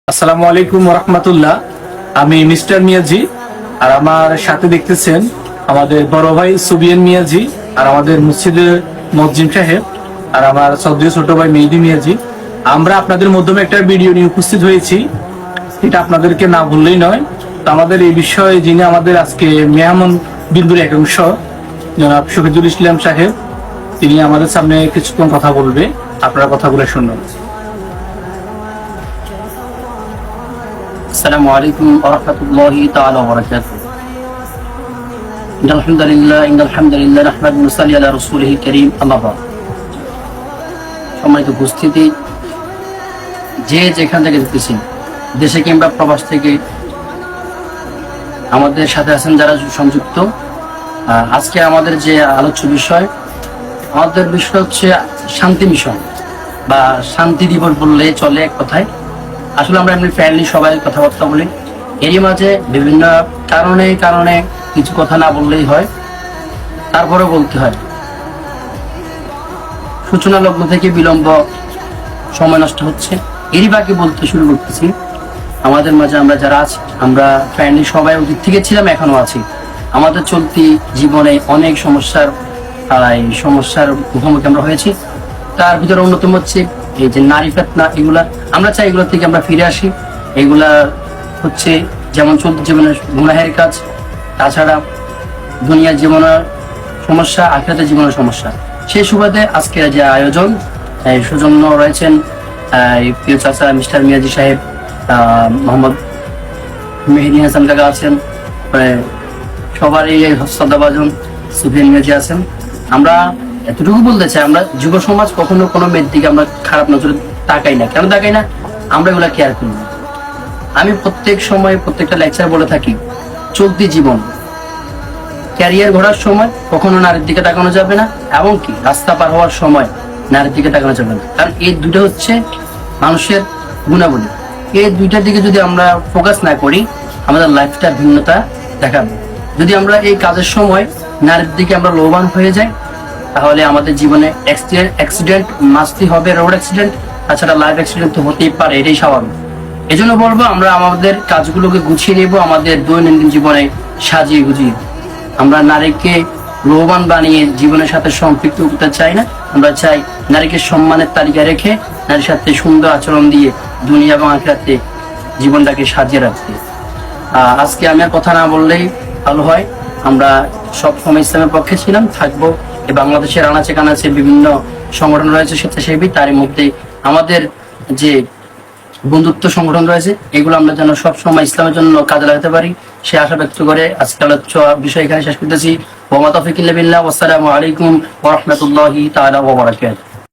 আসসালামু আলাইকুম রহমতুল্লাহ। আমি মিস্টার মিয়াজি, আর আমার সাথে দেখতেছেন আমাদের বড় ভাই সুবিয়ান মিয়াজি, আর আমাদের মসজিদের মসজিদ সাহেব, আর আমার সদ্য ছোট ভাই মেহেদি মিয়াজি। আমরা আপনাদের মাধ্যমে একটা ভিডিও নিয়ে উপস্থিত হয়েছি, এটা আপনাদেরকে না বললেই নয়। তো আমাদের এই বিষয়ে যিনি আমাদের আজকে মেহমান বিন্দুর এক অংশ, জনাব শহীদুল ইসলাম সাহেব, তিনি আমাদের সামনে কিছুক্ষণ কথা বলবে। আপনারা কথাগুলো শুনুন। السلام عليكم ورحمة الله تعالى وبركاته. إن الحمد لله نحمده ونصلي على رسوله الكريم أما بعد. সম্মানিত উপস্থিতি, যে যেখান থেকে দেখতেছেন, দেশে কিংবা প্রবাস থেকে আমাদের সাথে আছেন যারা সংযুক্ত, আজকে আমাদের যে আলোচ্য বিষয়, আমাদের বিষয় হচ্ছে শান্তি মিশন বা শান্তি দিবস বললে চলে এক কথায়। আসলে আমরা এমনি ফ্রেন্ডলি সবাই কথাবার্তা বলি, এরই মাঝে বিভিন্ন কারণে কিছু কথা না বললেই হয়, তারপরে বলতে হয়। সূচনা লগ্ন থেকে বিলম্ব, সময় নষ্ট হচ্ছে, এরই বাকি বলতে শুরু করতেছি। আমাদের মাঝে আমরা যারা আছি, আমরা ফ্রেন্ডলি সবাই অতীত থেকে ছিলাম, এখনো আছি। আমাদের চলতি জীবনে অনেক সমস্যার মুখোমুখি আমরা হয়েছি। তার ভিতরে অন্যতম হচ্ছে এই যে নারী ফেতনা। এগুলা আমরা চাই এগুলো থেকে আমরা ফিরে আসি। এগুলা হচ্ছে যেমন চলতি জীবনের গুনাহের কাজ, তাছাড়া দুনিয়ার জীবনের সমস্যা, আখিরাতের জীবনের সমস্যা। সেই সুবাদে আজকে যে আয়োজন, সৌজন্য রয়েছেন প্রিয় চাচা মিস্টার মিয়াজি সাহেব, মোহাম্মদ মেহেদি হাসান কাকা আছেন, সবারই শ্রদ্ধাভাজন সুফিয়ান মিয়াজি আছেন। আমরা এতটুকু বলতে চাই, আমরা যুব সমাজ কখনো কোনো মেয়ের দিকে আমরা খারাপ নজরে তাকাই না। কেন তাকাই না? আমরা এগুলা কেয়ার করি না। আমি প্রত্যেক সময় প্রত্যেকটা লেকচার বলে থাকি, চলতি জীবন ক্যারিয়ার গড়ার সময় কখনো নারীর দিকে তাকানো যাবে না, এবং কি রাস্তা পার হওয়ার সময় নারীর দিকে তাকানো যাবে না। কারণ এই দুটো হচ্ছে মানুষের গুণাবলী। এই দুইটার দিকে যদি আমরা ফোকাস না করি, আমাদের লাইফটা ভিন্নতা দেখাবে। যদি আমরা এই কাজের সময় নারীর দিকে আমরা লোভবান হয়ে যাই, তাহলে আমাদের জীবনে অ্যাক্সিডেন্ট মাস্তি হবে, রোড অ্যাক্সিডেন্ট, তাছাড়া লাইফ অ্যাক্সিডেন্ট তো হতেই পারে, এটাই স্বাভাবিক। এই জন্য বলবো, আমরা আমাদের কাজগুলোকে গুছিয়ে নেব, আমাদের দৈনন্দিন জীবনে সাজিয়ে গুছিয়ে। আমরা নারীকে লোভবান বানিয়ে জীবনের সাথে সম্পৃক্ত করতে চাই না। আমরা চাই নারীকে সম্মানের তালিকা রেখে নারীর সাথে সুন্দর আচরণ দিয়ে দুনিয়া এবং আখিরাতে জীবনটাকে সাজিয়ে রাখতে। আজকে আমি আর কথা না বললেই ভালো হয়। আমরা সব সময় ইসলামের পক্ষে ছিলাম, থাকবো। বাংলাদেশের আনাচে কানাচে বিভিন্ন সংগঠন রয়েছে স্বেচ্ছাসেবী, তারই মধ্যে আমাদের যে বন্ধুত্ব সংগঠন রয়েছে, এগুলো আমরা যেন সবসময় ইসলামের জন্য কাজে লাগাতে পারি, সে আশা ব্যক্ত করে আজকে আলোচ্য বিষয় এখানে শেষ করতেছি। ওয়া মা তাওফীক ইল্লা বিল্লাহ। আসসালামু আলাইকুম ওয়া রাহমাতুল্লাহি তাআলা ওয়া বারাকাতুহু।